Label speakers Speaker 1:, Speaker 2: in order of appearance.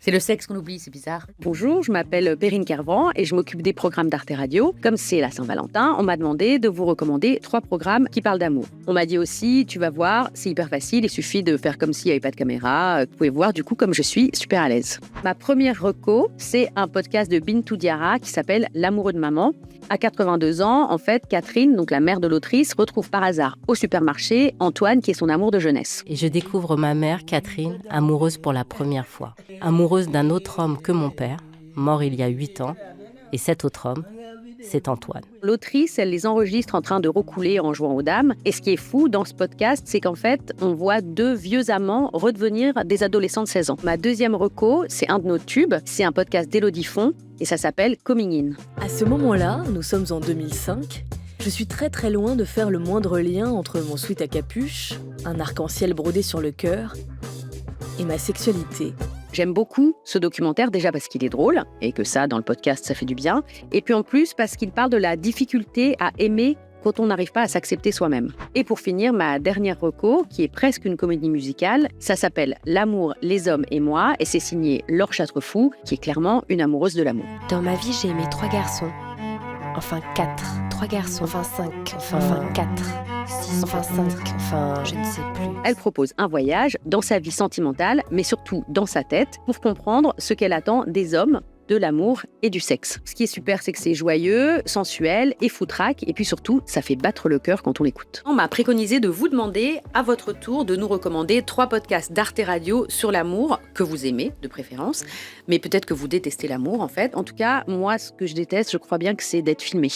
Speaker 1: C'est le sexe qu'on oublie, c'est bizarre.
Speaker 2: Bonjour, je m'appelle Perrine Kervran et je m'occupe des programmes d'Arte Radio. Comme c'est la Saint-Valentin, on m'a demandé de vous recommander 3 programmes qui parlent d'amour. On m'a dit aussi, tu vas voir, c'est hyper facile, il suffit de faire comme s'il n'y avait pas de caméra. Vous pouvez voir du coup comme je suis super à l'aise. Ma première reco, c'est un podcast de Bintou Diarra qui s'appelle L'amoureux de maman. À 82 ans, en fait, Catherine, donc la mère de l'autrice, retrouve par hasard au supermarché Antoine qui est son amour de jeunesse.
Speaker 3: Et je découvre ma mère, Catherine, amoureuse pour la première fois. Amoureuse d'un autre homme que mon père, mort il y a 8 ans. Et cet autre homme, c'est Antoine.
Speaker 2: L'autrice, elle les enregistre en train de roucouler en jouant aux dames. Et ce qui est fou dans ce podcast, c'est qu'en fait, on voit 2 vieux amants redevenir des adolescents de 16 ans. Ma deuxième reco, c'est un de nos tubes. C'est un podcast d'Élodie Font et ça s'appelle Coming In.
Speaker 4: À ce moment-là, nous sommes en 2005. Je suis très très loin de faire le moindre lien entre mon sweat à capuche, un arc-en-ciel brodé sur le cœur, et ma sexualité.
Speaker 2: J'aime beaucoup ce documentaire, déjà parce qu'il est drôle, et que ça, dans le podcast, ça fait du bien. Et puis en plus, parce qu'il parle de la difficulté à aimer quand on n'arrive pas à s'accepter soi-même. Et pour finir, ma dernière reco, qui est presque une comédie musicale, ça s'appelle L'amour, les hommes et moi, et c'est signé Laure Châtrefou, qui est clairement une amoureuse de l'amour.
Speaker 5: Dans ma vie, j'ai aimé 3 garçons. Enfin 4. 3 garçons. Enfin 5. Enfin 4. 6. Enfin 5. Enfin, je ne sais plus.
Speaker 2: Elle propose un voyage dans sa vie sentimentale, mais surtout dans sa tête, pour comprendre ce qu'elle attend des hommes, de l'amour et du sexe. Ce qui est super, c'est que c'est joyeux, sensuel et foutraque, et puis surtout, ça fait battre le cœur quand on l'écoute. On m'a préconisé de vous demander, à votre tour, de nous recommander 3 podcasts d'Arte Radio sur l'amour, que vous aimez, de préférence, mais peut-être que vous détestez l'amour, en fait. En tout cas, moi, ce que je déteste, je crois bien que c'est d'être filmé.